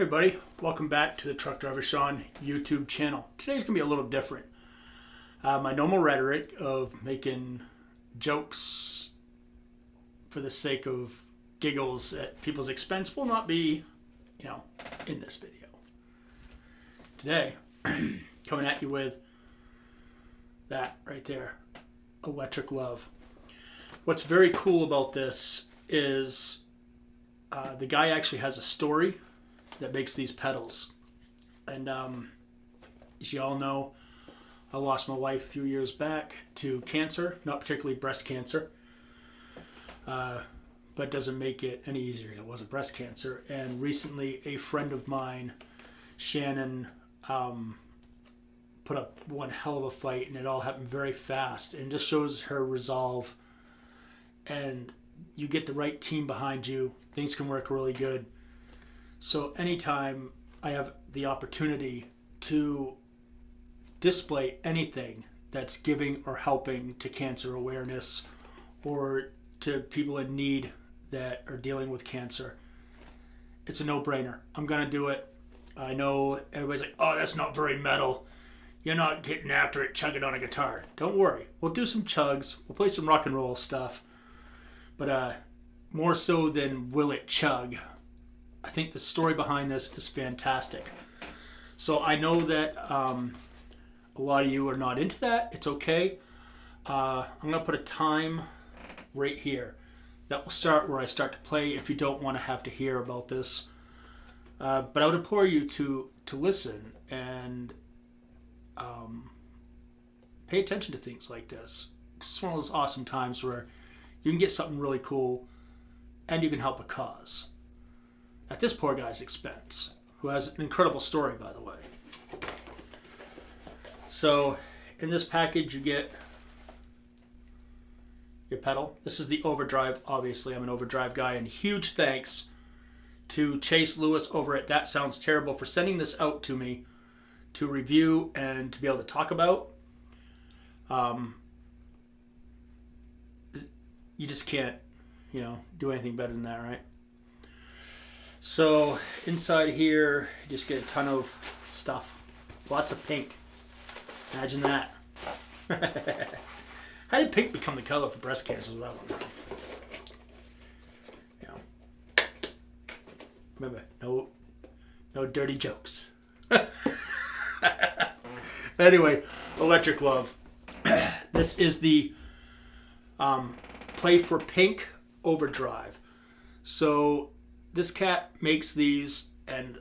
Hey everybody, welcome back to the Truck Driver Sean YouTube channel. Today's going to be a little different. My normal rhetoric of making jokes for the sake of giggles at people's expense will not be, in this video. Today, coming at you with that right there, Electric Love. What's very cool about this is the guy actually has a story that makes these pedals. And as you all know, I lost my wife a few years back to cancer, not particularly breast cancer, but doesn't make it any easier. It wasn't breast cancer. And recently a friend of mine, Shannon, put up one hell of a fight, and it all happened very fast, and just shows her resolve. And you get the right team behind you, things can work really good. So anytime I have the opportunity to display anything that's giving or helping to cancer awareness or to people in need that are dealing with cancer, it's a no-brainer. I'm going to do it. I know everybody's like, oh, that's not very metal. You're not getting after it chugging on a guitar. Don't worry. We'll do some chugs. We'll play some rock and roll stuff. But more so than will it chug, I think the story behind this is fantastic. So I know that a lot of you are not into that. It's okay. I'm going to put a time right here. That will start where I start to play if you don't want to have to hear about this. But I would implore you to listen and pay attention to things like this. It's one of those awesome times where you can get something really cool and you can help a cause at this poor guy's expense, who has an incredible story, by the way. So in this package you get your pedal. This is the overdrive. Obviously I'm an overdrive guy, and huge thanks to Chase Lewis over at That Sounds Terrible for sending this out to me to review and to be able to talk about. You just can't, do anything better than that, right? So inside here, you just get a ton of stuff. Lots of pink. Imagine that. How did pink become the color for breast cancer? Is what I want to know. Remember, no dirty jokes. Anyway, Electric Love. This is the Play for P.I.N.K overdrive. So this cat makes these, and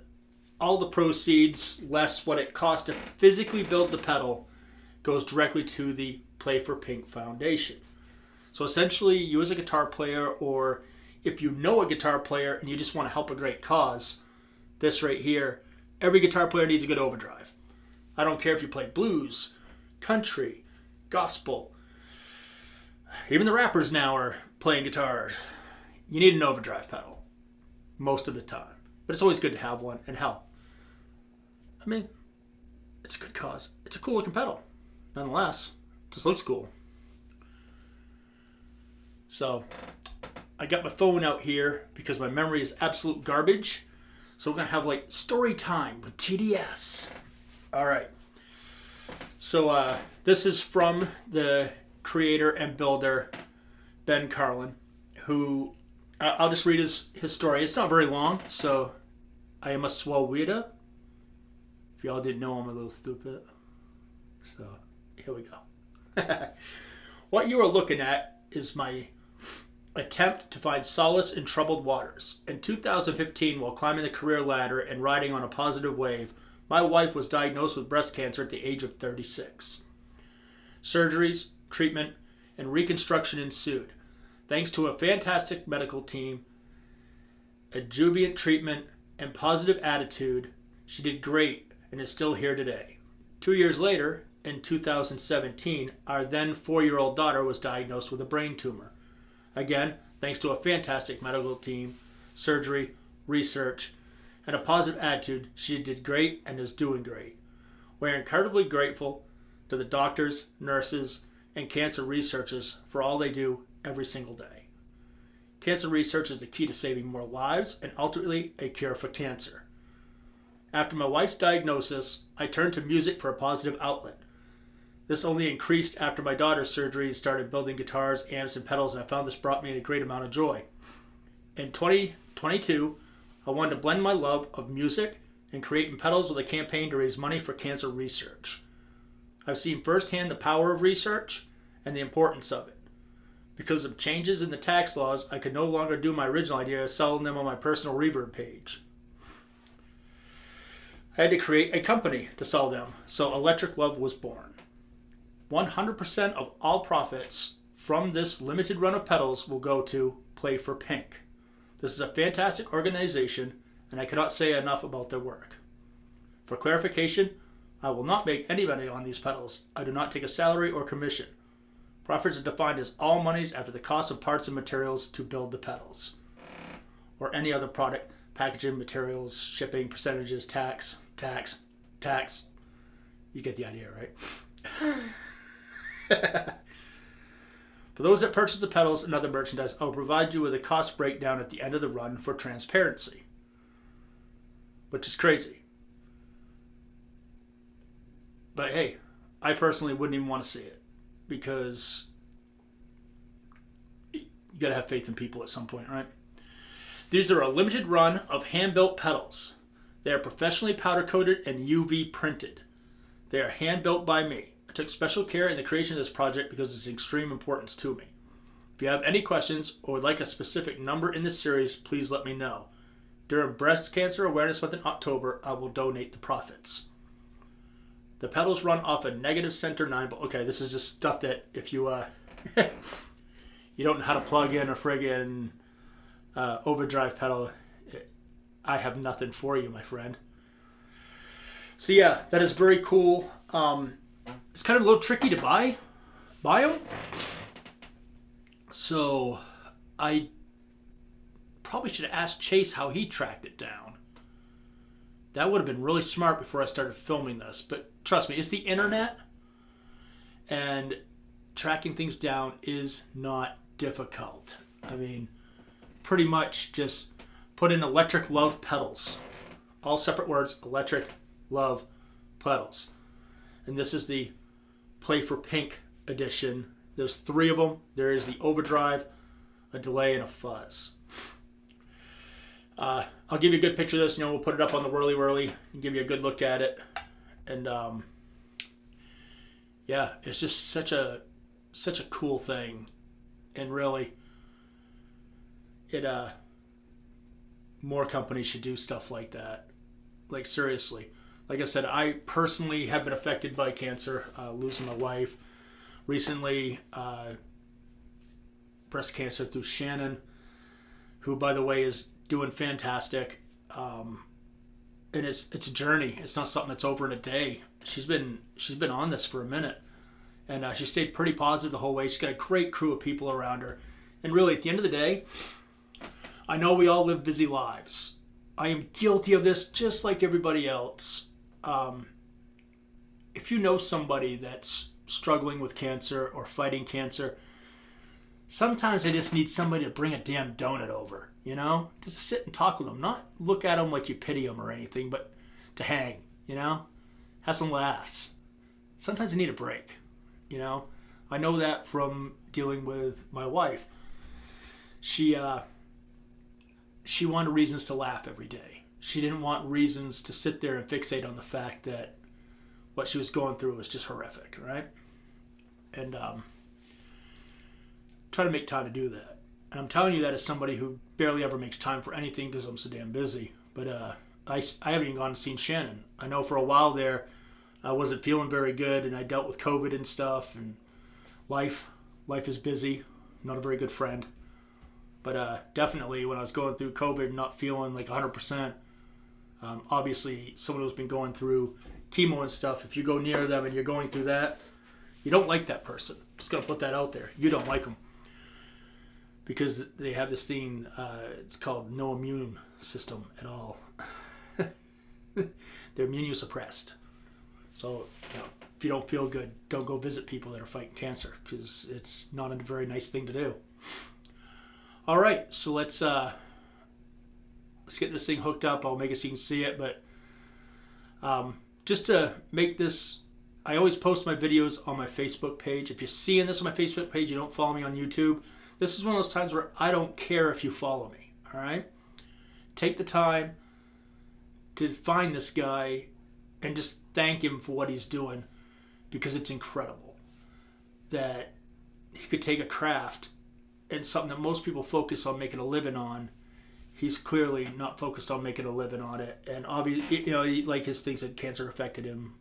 all the proceeds, less what it costs to physically build the pedal, goes directly to the Play for P.I.N.K Foundation. So essentially, you as a guitar player, or if you know a guitar player and you just want to help a great cause, this right here, every guitar player needs a good overdrive. I don't care if you play blues, country, gospel. Even the rappers now are playing guitar. You need an overdrive pedal most of the time. But it's always good to have one. And hell, it's a good cause. It's a cool looking pedal. Nonetheless, it just looks cool. So I got my phone out here because my memory is absolute garbage. So we're going to have like story time with TDS. All right. So this is from the creator and builder, Ben Carlin, who, I'll just read his story. It's not very long, so I am a swalwida. If y'all didn't know, I'm a little stupid. So here we go. What you are looking at is my attempt to find solace in troubled waters. In 2015, while climbing the career ladder and riding on a positive wave, my wife was diagnosed with breast cancer at the age of 36. Surgeries, treatment, and reconstruction ensued. Thanks to a fantastic medical team, a jubilant treatment, and positive attitude, she did great and is still here today. 2 years later, in 2017, our then 4-year-old daughter was diagnosed with a brain tumor. Again, thanks to a fantastic medical team, surgery, research, and a positive attitude, she did great and is doing great. We're incredibly grateful to the doctors, nurses, and cancer researchers for all they do every single day. Cancer research is the key to saving more lives and ultimately a cure for cancer. After my wife's diagnosis, I turned to music for a positive outlet. This only increased after my daughter's surgery and started building guitars, amps, and pedals, and I found this brought me a great amount of joy. In 2022, I wanted to blend my love of music and creating pedals with a campaign to raise money for cancer research. I've seen firsthand the power of research and the importance of it. Because of changes in the tax laws, I could no longer do my original idea of selling them on my personal Reverb page. I had to create a company to sell them, so Electric Love was born. 100% of all profits from this limited run of pedals will go to P.I.N.K. This is a fantastic organization, and I cannot say enough about their work. For clarification, I will not make any money on these pedals. I do not take a salary or commission. Profits are defined as all monies after the cost of parts and materials to build the pedals, or any other product, packaging, materials, shipping, percentages, tax. You get the idea, right? For those that purchase the pedals and other merchandise, I will provide you with a cost breakdown at the end of the run for transparency, which is crazy. But hey, I personally wouldn't even want to see it, because you gotta have faith in people at some point, right? These are a limited run of hand-built pedals. They are professionally powder-coated and UV printed. They are hand-built by me. I took special care in the creation of this project because it's of extreme importance to me. If you have any questions or would like a specific number in this series, please let me know. During Breast Cancer Awareness Month in October, I will donate the profits. The pedals run off a negative center 9 volt. Okay, this is just stuff that if you you don't know how to plug in a friggin' overdrive pedal, I have nothing for you, my friend. So yeah, that is very cool. It's kind of a little tricky to buy them. So I probably should have asked Chase how he tracked it down. That would have been really smart before I started filming this. But trust me, it's the internet, and tracking things down is not difficult. I mean, pretty much just put in Electric Love pedals. All separate words, Electric Love pedals. And this is the P.I.N.K edition. There's 3 of them. There is the overdrive, a delay, and a fuzz. I'll give you a good picture of this. We'll put it up on the Whirly and give you a good look at it. And yeah, it's just such a cool thing. And really, it more companies should do stuff like that. Like, seriously. Like I said, I personally have been affected by cancer, losing my wife. Recently, breast cancer through Shannon, who, by the way, is doing fantastic. And it's a journey. It's not something that's over in a day. She's been on this for a minute, and she stayed pretty positive the whole way. She's got a great crew of people around her. And really, at the end of the day, I know we all live busy lives. I am guilty of this just like everybody else. If you know somebody that's struggling with cancer or fighting cancer, sometimes I just need somebody to bring a damn donut over, just to sit and talk with them, not look at them like you pity them or anything, but to hang, have some laughs. Sometimes I need a break, I know that from dealing with my wife. She wanted reasons to laugh every day. She didn't want reasons to sit there and fixate on the fact that what she was going through was just horrific, right? And try to make time to do that. And I'm telling you that as somebody who barely ever makes time for anything because I'm so damn busy. But I haven't even gone and seen Shannon. I know for a while there I wasn't feeling very good, and I dealt with COVID and stuff, and life is busy. I'm not a very good friend. But definitely when I was going through COVID and not feeling like 100%, obviously someone who's been going through chemo and stuff, if you go near them and you're going through that, you don't like that person. Just going to put that out there. You don't like them. Because they have this thing, it's called no immune system at all. They're immunosuppressed. So, if you don't feel good, don't go visit people that are fighting cancer, because it's not a very nice thing to do. All right, so let's get this thing hooked up. I'll make it so you can see it, but Just to make this, I always post my videos on my Facebook page. If you're seeing this on my Facebook page, you don't follow me on YouTube, this is one of those times where I don't care if you follow me, all right? Take the time to find this guy and just thank him for what he's doing, because it's incredible that he could take a craft and something that most people focus on making a living on. He's clearly not focused on making a living on it, and obviously, like his things that cancer affected him,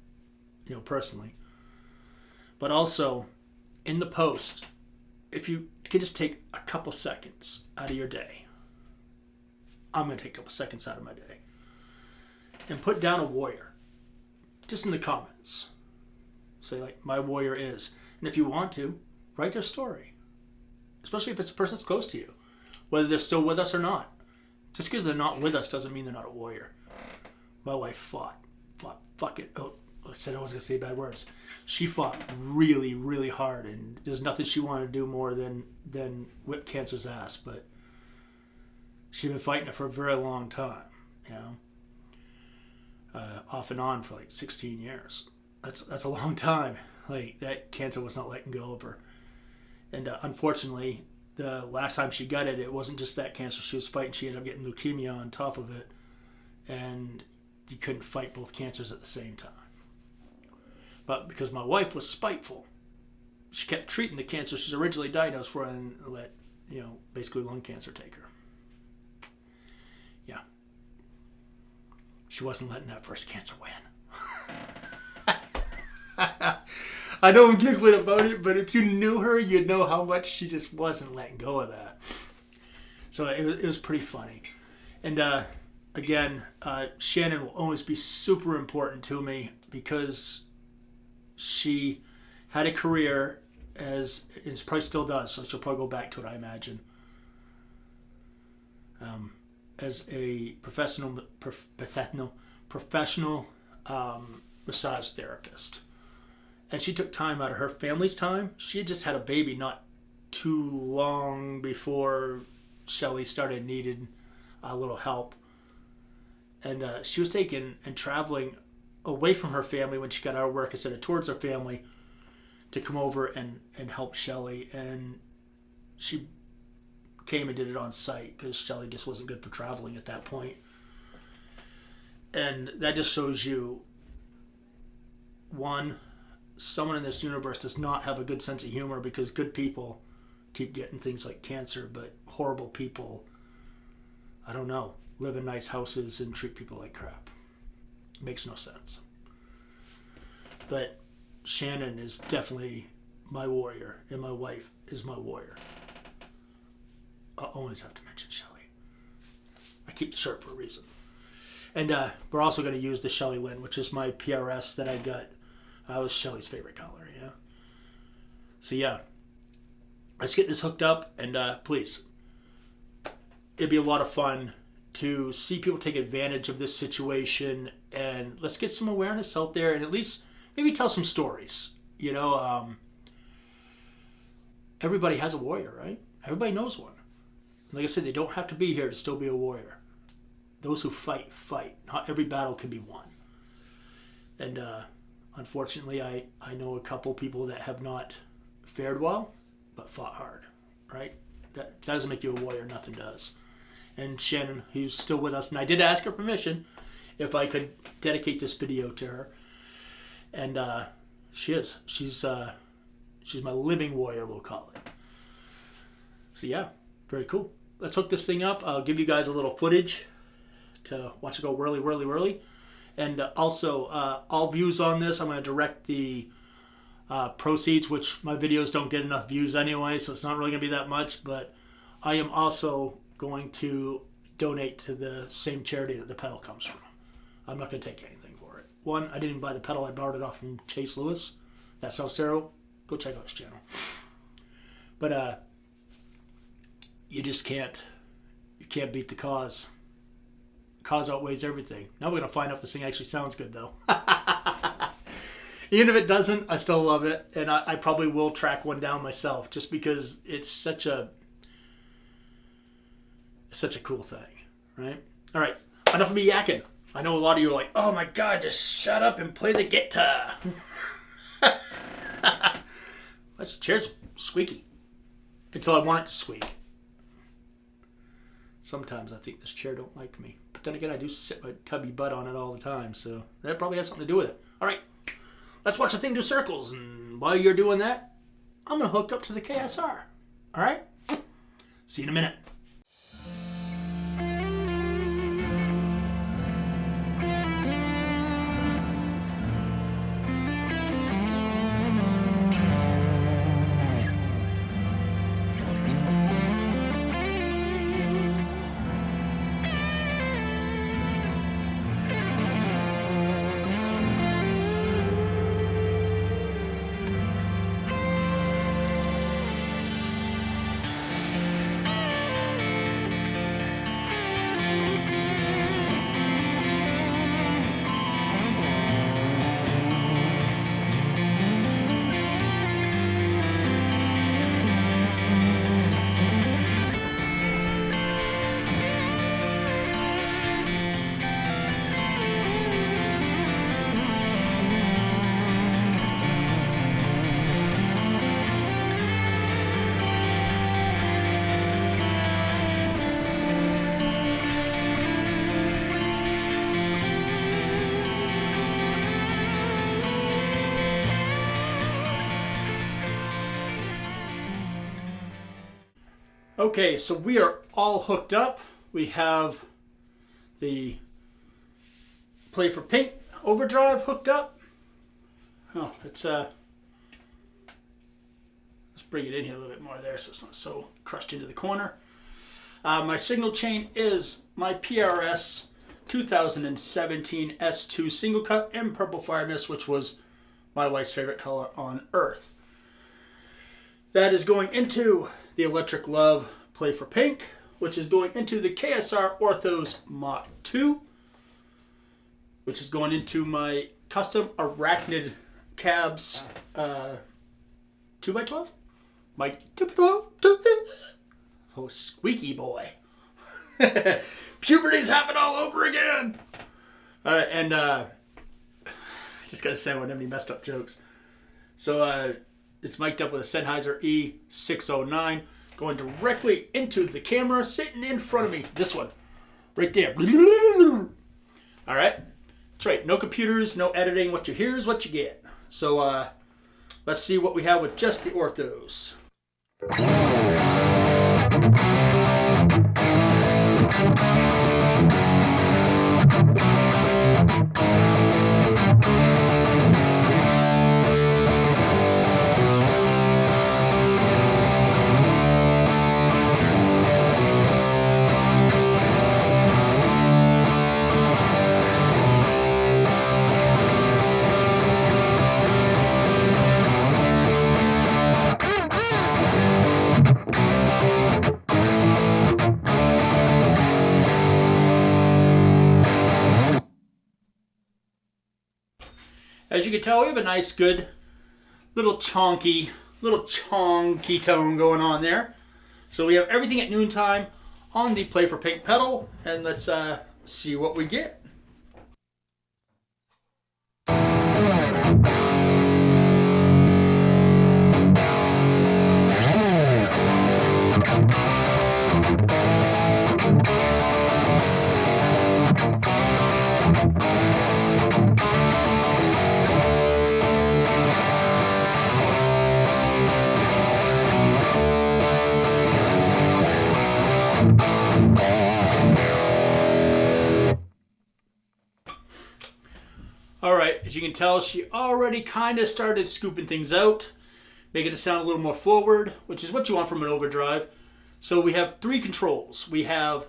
personally. But also, in the post, if you could just take a couple seconds out of your day, I'm going to take a couple seconds out of my day, and put down a warrior, just in the comments. Say, like, my warrior is. And if you want to, write their story. Especially if it's a person that's close to you, whether they're still with us or not. Just because they're not with us doesn't mean they're not a warrior. My wife fought, fuck it. Oh, I said I wasn't going to say bad words. She fought really, really hard, and there's nothing she wanted to do more than whip cancer's ass, but she'd been fighting it for a very long time, off and on for like 16 years. That's a long time. Like, that cancer was not letting go of her. And unfortunately, the last time she got it, it wasn't just that cancer she was fighting. She ended up getting leukemia on top of it. And you couldn't fight both cancers at the same time. But because my wife was spiteful, she kept treating the cancer she's originally diagnosed for and let, basically lung cancer take her. Yeah. She wasn't letting that first cancer win. I know I'm giggling about it, but if you knew her, you'd know how much she just wasn't letting go of that. So it was pretty funny. And again, Shannon will always be super important to me, because she had a career and probably still does, so she'll probably go back to it, I imagine, as a professional massage therapist. And she took time out of her family's time. She had just had a baby not too long before Shelly started needing a little help. And she was taking and traveling away from her family when she got out of work instead of towards her family to come over and help Shelly. And she came and did it on site because Shelly just wasn't good for traveling at that point. And that just shows you, one, someone in this universe does not have a good sense of humor, because good people keep getting things like cancer, but horrible people, I don't know, live in nice houses and treat people like crap. It makes no sense. But Shannon is definitely my warrior, and my wife is my warrior. I always have to mention Shelly. I keep the shirt for a reason. And we're also going to use the Shelly Lynn, which is my PRS that I got. Was Shelly's favorite color, yeah. So yeah, let's get this hooked up, and please, it'd be a lot of fun to see people take advantage of this situation, and let's get some awareness out there, and at least maybe tell some stories. Everybody has a warrior, right? Everybody knows one. Like I said, they don't have to be here to still be a warrior. Those who fight, fight. Not every battle can be won. And unfortunately, I know a couple people that have not fared well, but fought hard, right? That doesn't make you a warrior. Nothing does. And Shannon, who's still with us, and I did ask her permission if I could dedicate this video to her. And she is. She's my living warrior, we'll call it. So yeah, very cool. Let's hook this thing up. I'll give you guys a little footage to watch it go whirly, whirly, whirly. And also, all views on this, I'm going to direct the proceeds, which my videos don't get enough views anyway, so it's not really going to be that much. But I am also going to donate to the same charity that the pedal comes from. I'm not going to take anything for it. One, I didn't even buy the pedal. I borrowed it off from Chase Lewis. That sells tarot. Go check out his channel. But you just can't beat the cause. Cause outweighs everything. Now we're going to find out if this thing actually sounds good, though. Even if it doesn't, I still love it. And I probably will track one down myself, just because it's such a cool thing, right? All right, enough of me yakking. I know a lot of you are like, oh my God, just shut up and play the guitar. This chair's squeaky. Until I want it to squeak. Sometimes I think this chair don't like me. But then again, I do sit my tubby butt on it all the time, so that probably has something to do with it. All right, let's watch the thing do circles. And while you're doing that, I'm going to hook up to the KSR. All right? See you in a minute. Okay, so we are all hooked up. We have the Play for P.I.N.K overdrive hooked up. Oh, it's let's bring it in here a little bit more there so it's not so crushed into the corner. My signal chain is my PRS 2017 S2 single cut in Purple Fire Mist, which was my wife's favorite color on earth. That is going into the Electric Love Play for P.I.N.K, which is going into the KSR Orthos Mach 2, which is going into my custom Arachnid cabs 2x12. My 2x12. Oh, squeaky boy. Puberty's happened all over again. And I just got to say one of any messed up jokes. So it's mic'd up with a Sennheiser E609 going directly into the camera sitting in front of me. This one. Right there. All right. That's right. No computers, no editing. What you hear is what you get. So let's see what we have with just the orthos. As you can tell, we have a nice, good, little chonky tone going on there. So we have everything at noontime on the Play for P.I.N.K pedal, and let's see what we get. Alright, as you can tell, she already kind of started scooping things out, making it sound a little more forward, which is what you want from an overdrive. So we have three controls. We have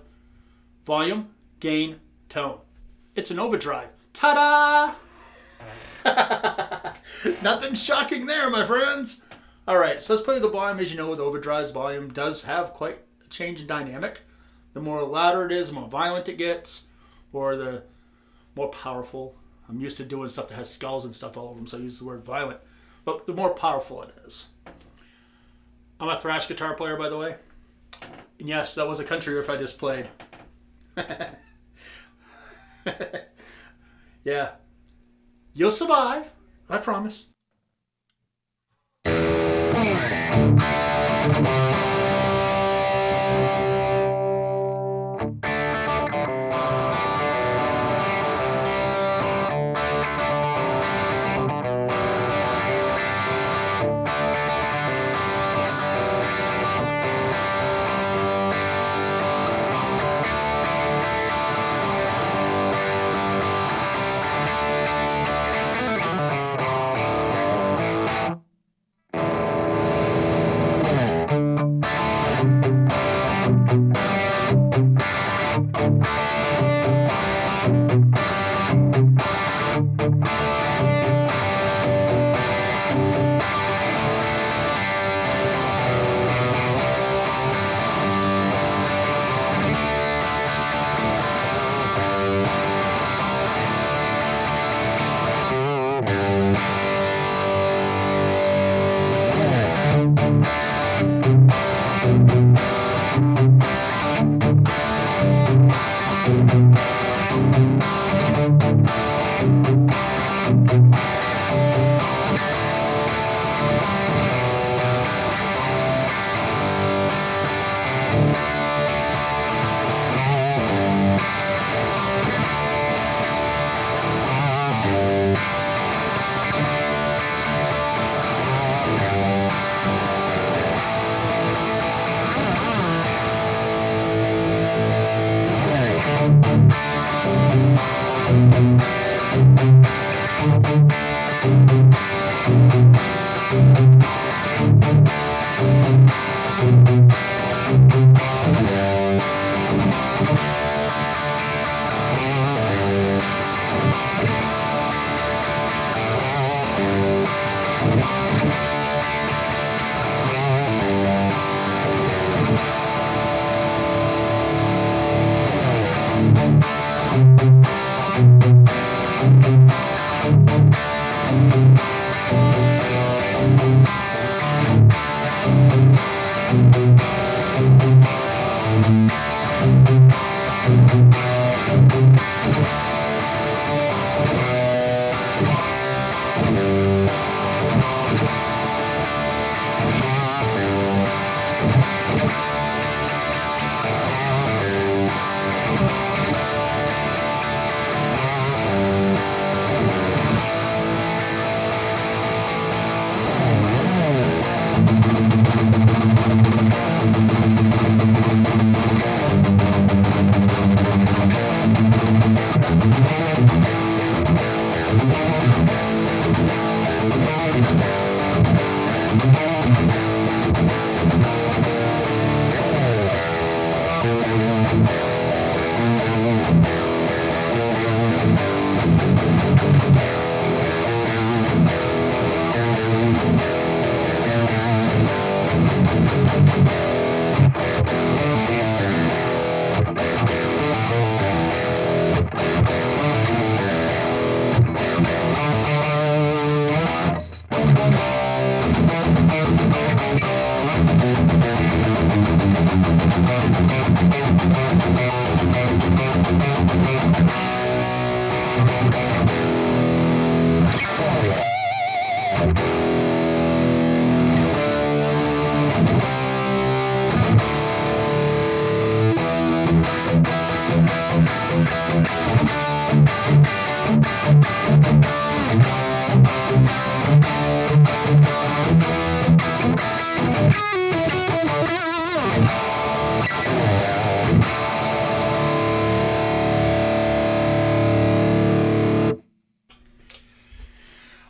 volume, gain, tone. It's an overdrive. Ta-da! Nothing shocking there, my friends. Alright, so let's play with the volume. As you know, with overdrives, volume does have quite a change in dynamic. The more louder it is, the more violent it gets, or the more powerful. I'm used to doing stuff that has skulls and stuff all over them, so I use the word violent. But the more powerful it is. I'm a thrash guitar player, by the way. And yes, that was a country riff I just played. Yeah. You'll survive. I promise.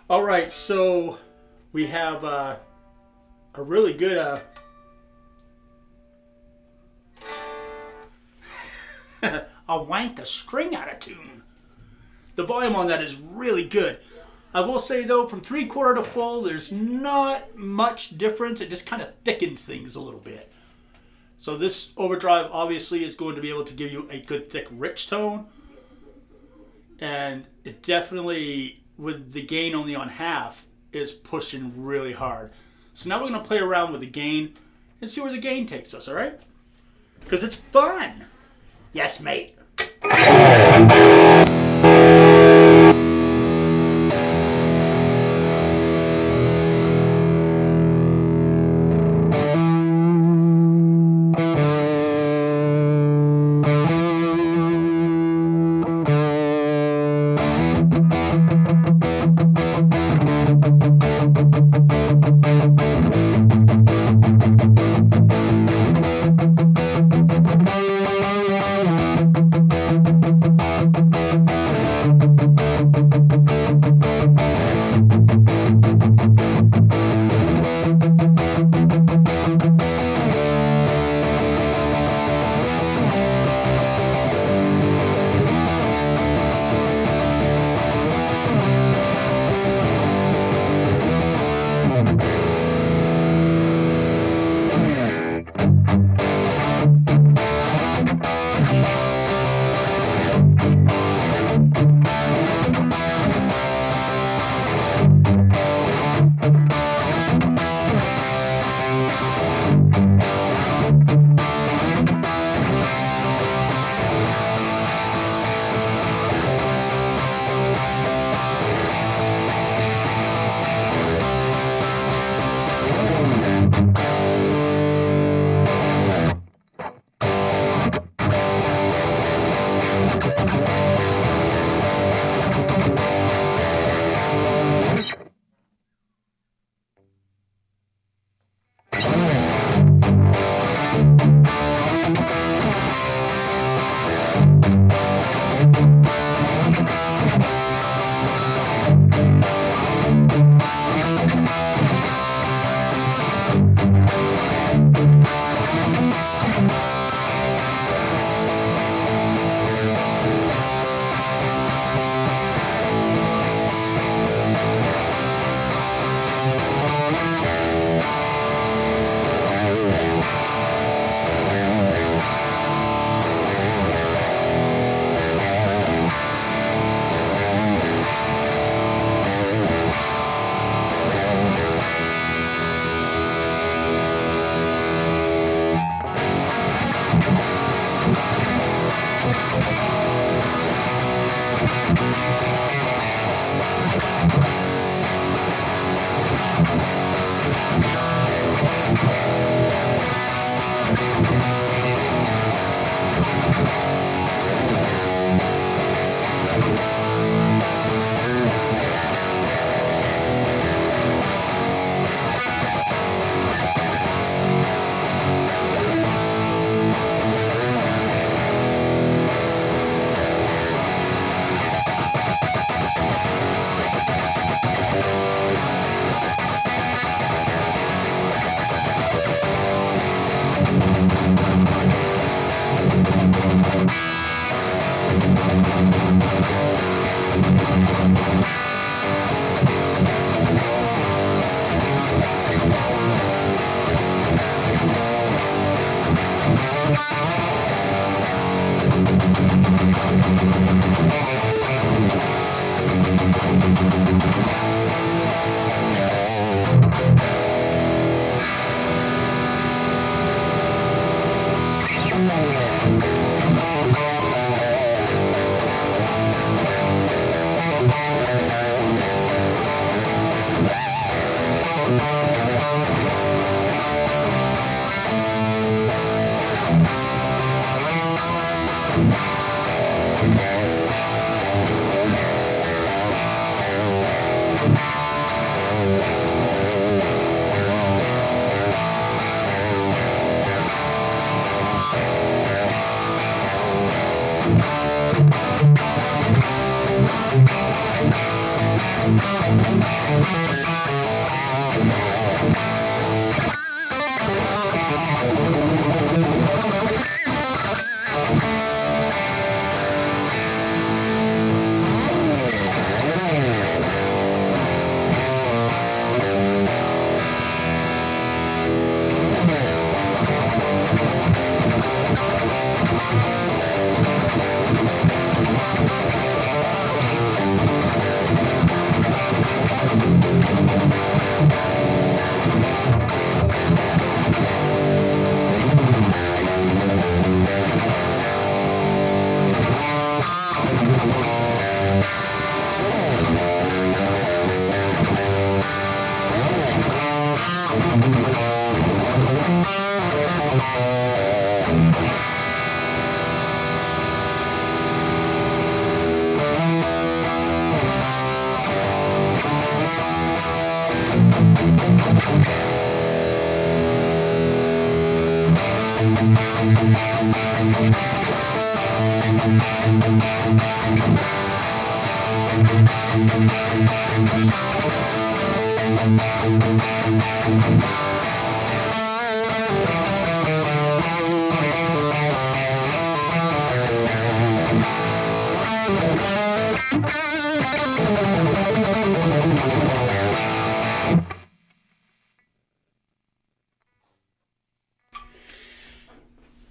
All right, so we have a really good. I wanked a string out of tune. The volume on that is really good. I will say though, from 3/4 to full, there's not much difference. It just kind of thickens things a little bit. So this overdrive obviously is going to be able to give you a good thick rich tone. And it definitely, with the gain only on half, is pushing really hard. So now we're going to play around with the gain and see where the gain takes us, alright? Because it's fun! Yes, mate.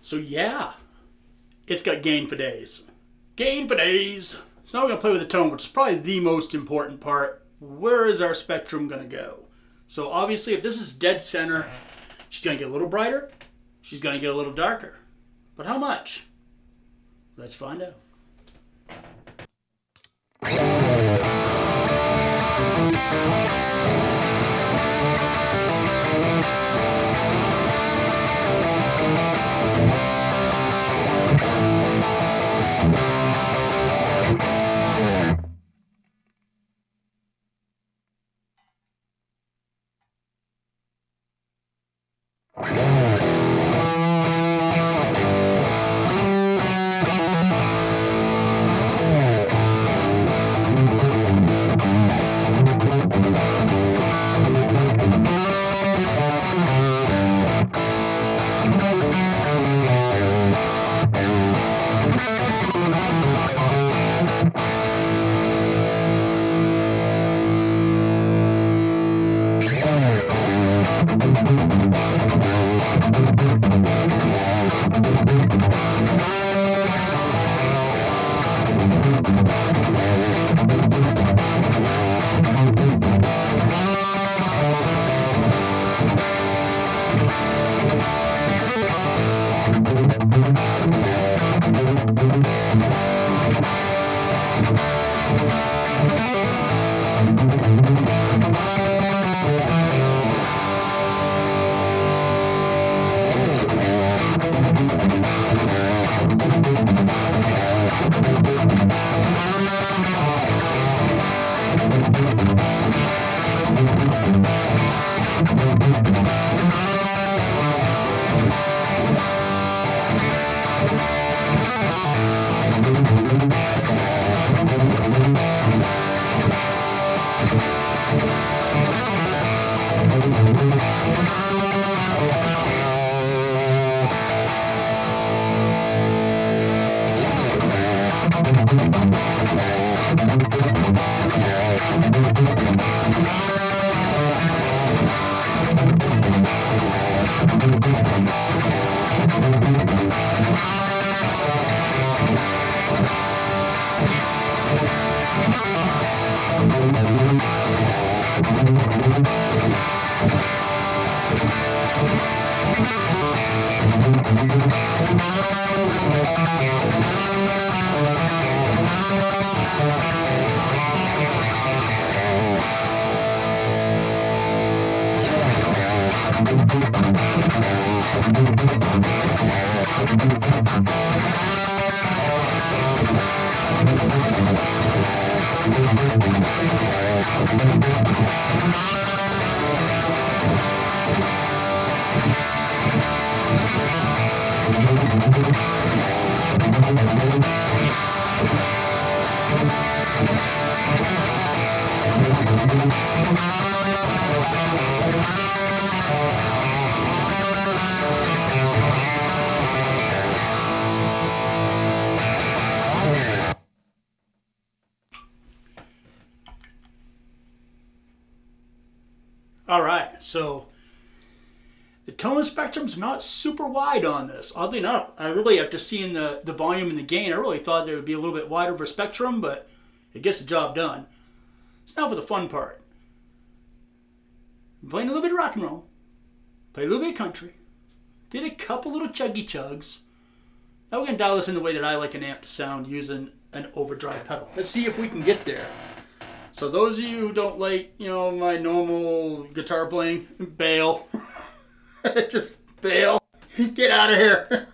So yeah, it's got gain for days. Gain for days. So now we're going to play with the tone, which is probably the most important part. Where is our spectrum going to go? So obviously, if this is dead center, she's going to get a little brighter. She's going to get a little darker. But how much? Let's find out. All right, so the tone spectrum's not super wide on this. Oddly enough, I really, after seeing the volume and the gain, I really thought there would be a little bit wider of a spectrum, but it gets the job done. So now for the fun part. I'm playing a little bit of rock and roll, played a little bit of country, did a couple little chuggy chugs. Now we're going to dial this in the way that I like an amp to sound using an overdrive pedal. Let's see if we can get there. So those of you who don't like, my normal guitar playing, bail. Just bail. Get out of here.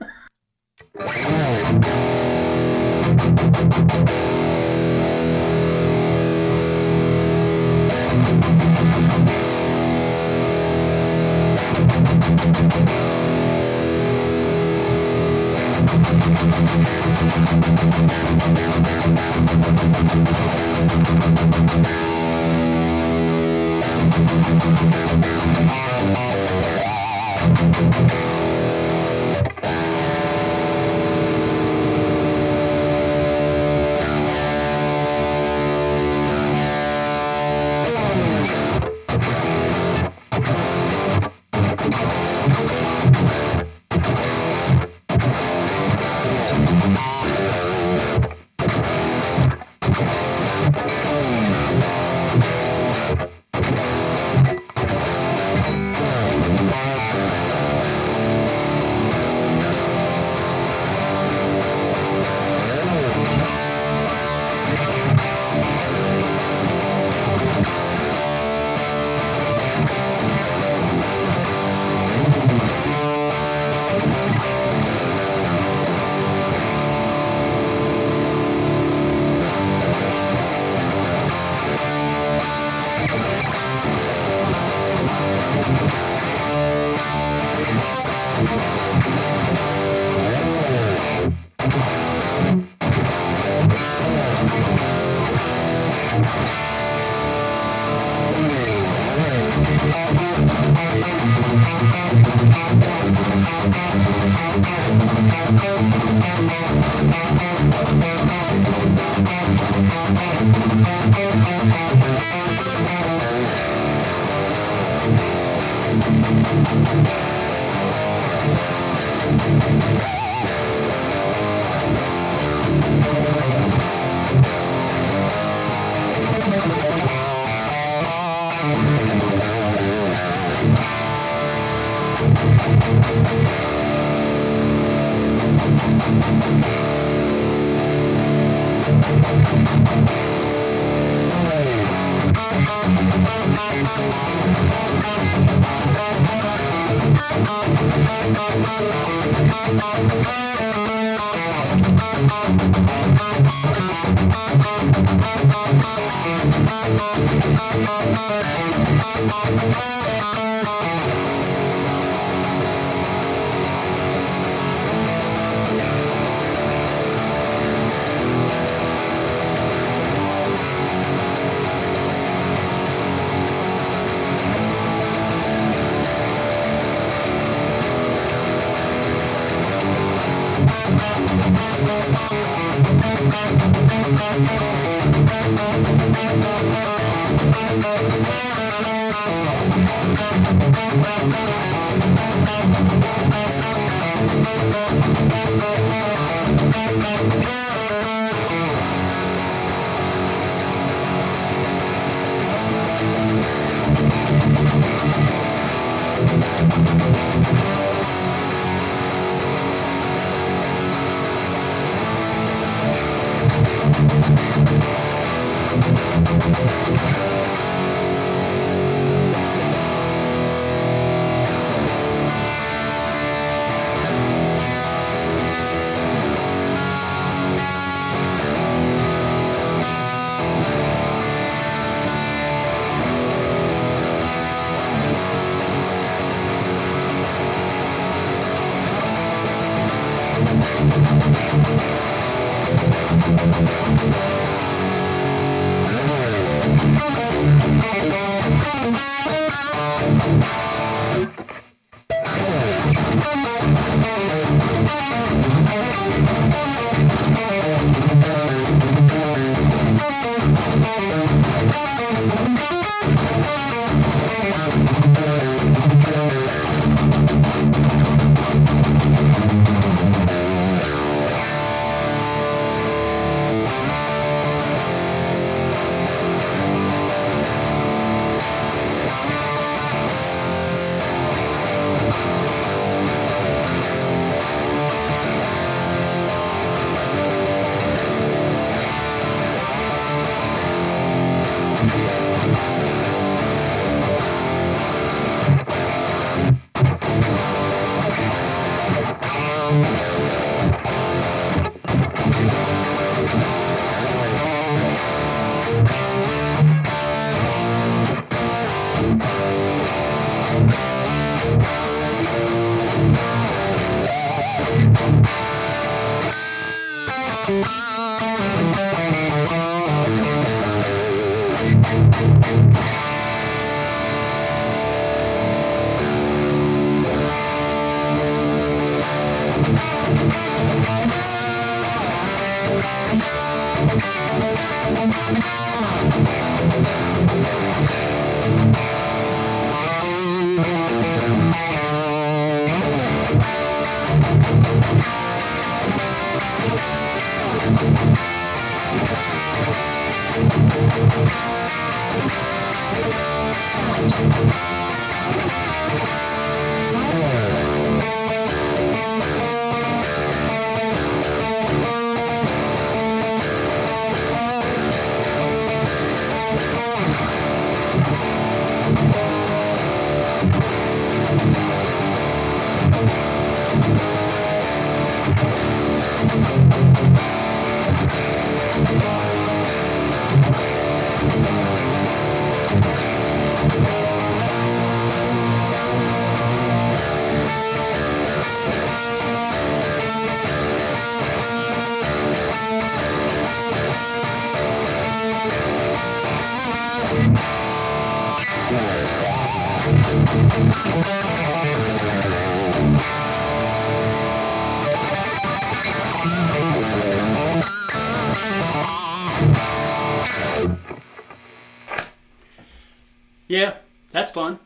Yeah, that's fun.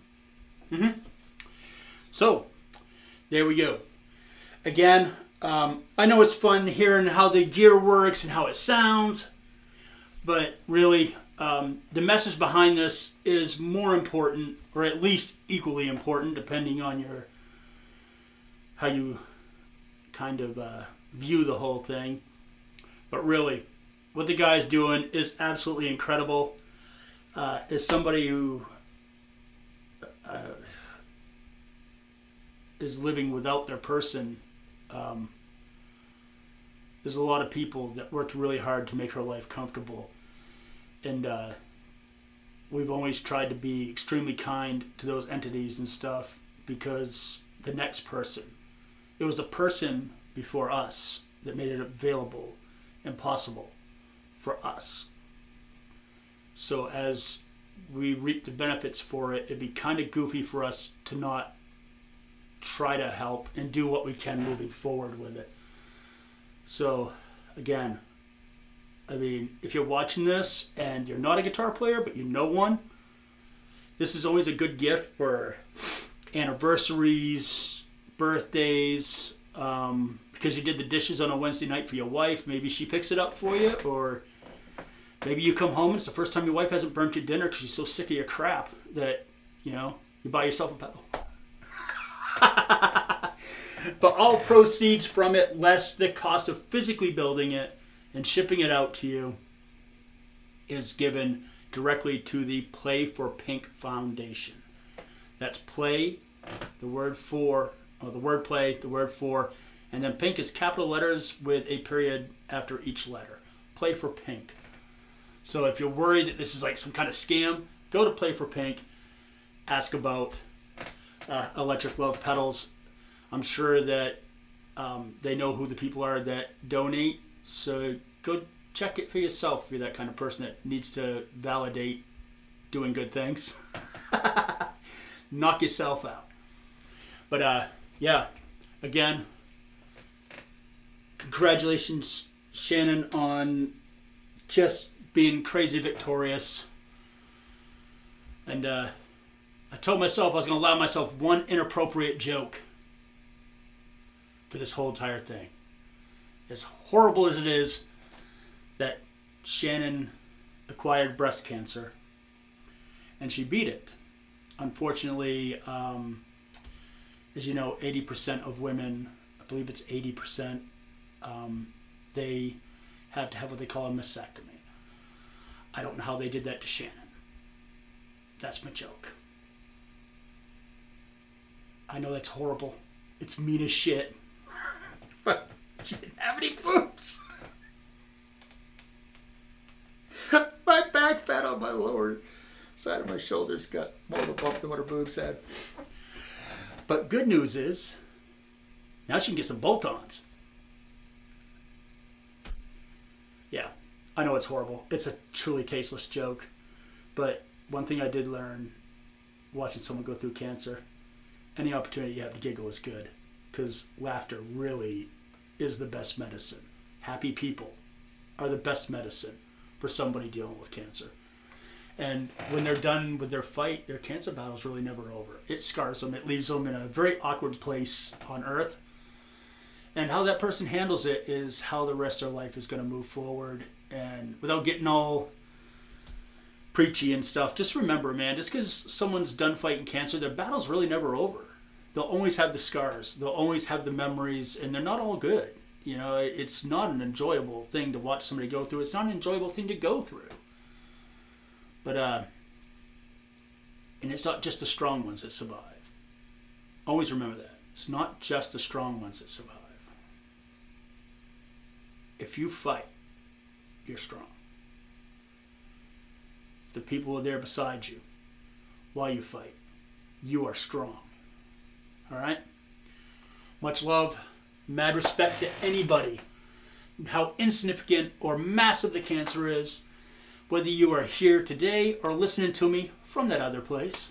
So, there we go. Again, I know it's fun hearing how the gear works and how it sounds, but really, the message behind this is more important, or at least equally important, depending on how you kind of view the whole thing. But really, what the guy's doing is absolutely incredible. As somebody who is living without their person, there's a lot of people that worked really hard to make her life comfortable. And we've always tried to be extremely kind to those entities and stuff, because the next person, it was a person before us that made it available and possible for us. So as we reap the benefits for it, it'd be kind of goofy for us to not try to help and do what we can moving forward with it. So again, I mean, if you're watching this and you're not a guitar player but you know one, this is always a good gift for anniversaries, birthdays, because you did the dishes on a Wednesday night for your wife. Maybe she picks it up for you, or maybe you come home and it's the first time your wife hasn't burnt your dinner because she's so sick of your crap that, you buy yourself a pedal. But all proceeds from it, less the cost of physically building it and shipping it out to you, is given directly to the Play for P.I.N.K Foundation. That's play, the word for, or the word play, the word for, and then P.I.N.K is capital letters with a period after each letter. Play for P.I.N.K. So if you're worried that this is like some kind of scam, go to Play for P.I.N.K, ask about Electric Love pedals. I'm sure that They know who the people are that donate. So go check it for yourself if you're that kind of person that needs to validate doing good things. Knock yourself out. But yeah, again, congratulations, Shannon, on just being crazy victorious. And I told myself I was going to allow myself one inappropriate joke for this whole entire thing. As horrible as it is that Shannon acquired breast cancer, and she beat it. Unfortunately, as you know, 80% of women, I believe it's 80%, they have to have what they call a mastectomy. I don't know how they did that to Shannon. That's my joke. I know that's horrible. It's mean as shit. But she didn't have any boobs. My back fat on my lower side of my shoulders got more of a bump than what her boobs had. But good news is, now she can get some bolt-ons. Yeah, I know it's horrible. It's a truly tasteless joke. But one thing I did learn watching someone go through cancer, any opportunity you have to giggle is good. Because laughter really is the best medicine. Happy people are the best medicine for somebody dealing with cancer. And when they're done with their fight, their cancer battle's really never over. It scars them. It leaves them in a very awkward place on earth. And how that person handles it is how the rest of their life is going to move forward. And without getting all preachy and stuff, just remember, man, just because someone's done fighting cancer, their battle's really never over. They'll always have the scars. They'll always have the memories, and they're not all good. You know, it's not an enjoyable thing to watch somebody go through. It's not an enjoyable thing to go through. But, and it's not just the strong ones that survive. Always remember that. It's not just the strong ones that survive. If you fight, you're strong. If the people are there beside you while you fight, you are strong. All right? Much love, mad respect to anybody, how insignificant or massive the cancer is, whether you are here today or listening to me from that other place.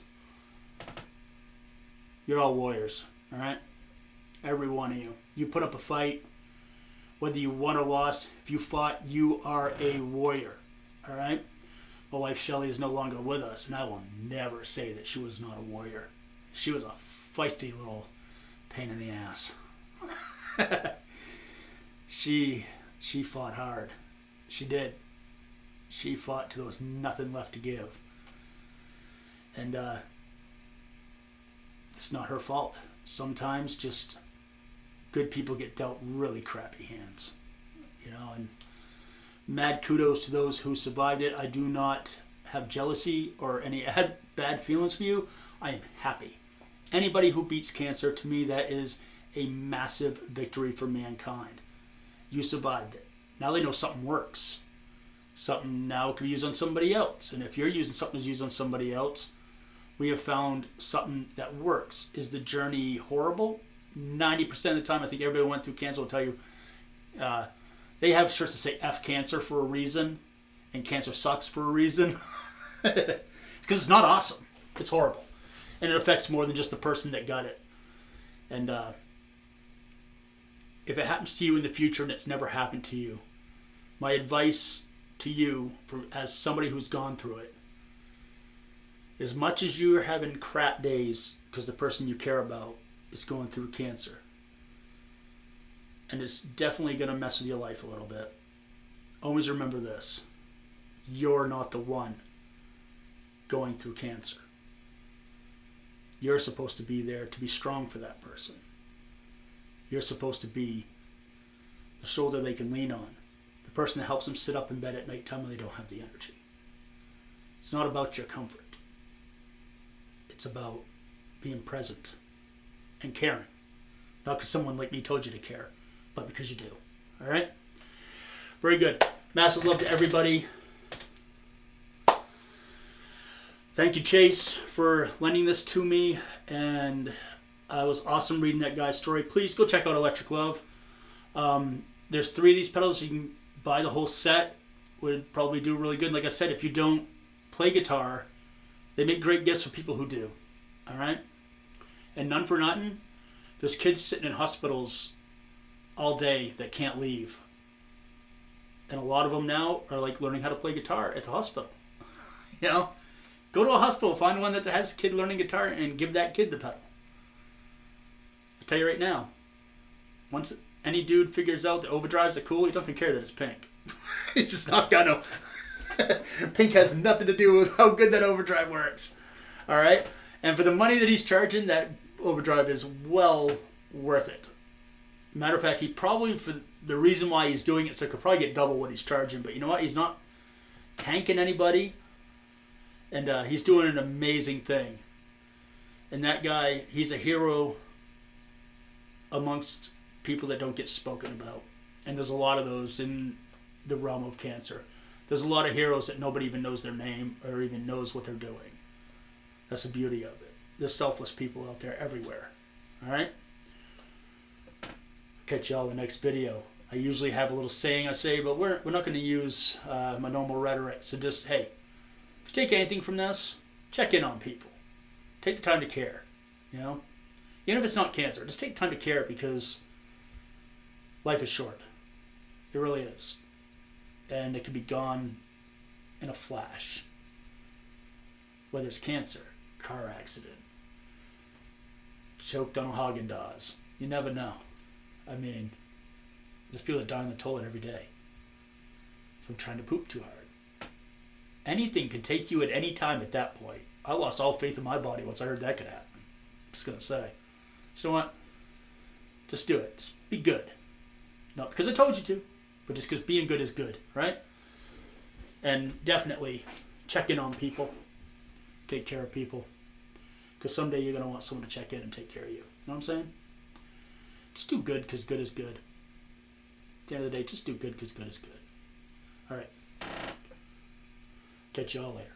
You're all warriors, all right? Every one of you. You put up a fight, whether you won or lost. If you fought, you are a warrior, all right? My wife Shelly is no longer with us, and I will never say that she was not a warrior. She was a feisty little pain in the ass. She fought hard. She did. She fought till there was nothing left to give. And it's not her fault. Sometimes just good people get dealt really crappy hands. You know, and mad kudos to those who survived it. I do not have jealousy or any bad feelings for you. I am happy. Anybody who beats cancer, to me, that is a massive victory for mankind. You survived it. Now they know something works. Something now can be used on somebody else. And if you're using something that's used on somebody else, we have found something that works. Is the journey horrible? 90% of the time, I think everybody who went through cancer will tell you they have shirts that say F cancer for a reason, and cancer sucks for a reason. Because it's not awesome. It's horrible. And it affects more than just the person that got it. And if it happens to you in the future and it's never happened to you, my advice to you, as somebody who's gone through it, as much as you're having crap days because the person you care about is going through cancer, and it's definitely going to mess with your life a little bit, always remember this: you're not the one going through cancer. You're supposed to be there to be strong for that person. You're supposed to be the shoulder they can lean on, the person that helps them sit up in bed at night time when they don't have the energy. It's not about your comfort. It's about being present and caring. Not because someone like me told you to care, but because you do. All right? Very good. Massive love to everybody. Thank you, Chase, for lending this to me. And It was awesome reading that guy's story. Please go check out Electric Love. There's 3 of these pedals. You can buy the whole set. Would probably do really good. Like I said, if you don't play guitar, they make great gifts for people who do. All right? And none for nothing, there's kids sitting in hospitals all day that can't leave. And a lot of them now are like learning how to play guitar at the hospital. You know? Go to a hospital, find one that has a kid learning guitar, and give that kid the pedal. I'll tell you right now, once any dude figures out that overdrives are cool, he doesn't care that it's P.I.N.K. He's just not gonna. P.I.N.K has nothing to do with how good that overdrive works. Alright? And for the money that he's charging, that overdrive is well worth it. Matter of fact, he probably, for the reason why he's doing it, so he could probably get double what he's charging. But you know what? He's not tanking anybody. And he's doing an amazing thing. And that guy, he's a hero amongst people that don't get spoken about. And there's a lot of those in the realm of cancer. There's a lot of heroes that nobody even knows their name or even knows what they're doing. That's the beauty of it. There's selfless people out there everywhere. All right? Catch y'all in the next video. I usually have a little saying I say, but we're not going to use my normal rhetoric. So just, hey, if you take anything from this, check in on people. Take the time to care. You know? Even if it's not cancer, just take time to care, because life is short. It really is. And it can be gone in a flash. Whether it's cancer, car accident, choked on a Haagen-Dazs. You never know. I mean, there's people that die in the toilet every day from trying to poop too hard. Anything can take you at any time at that point. I lost all faith in my body once I heard that could happen. I'm just going to say. So you know what? Just do it. Just be good. Not because I told you to, but just because being good is good, right? And definitely check in on people. Take care of people. Because someday you're going to want someone to check in and take care of you. You know what I'm saying? Just do good because good is good. At the end of the day, just do good because good is good. All right. Catch you all later.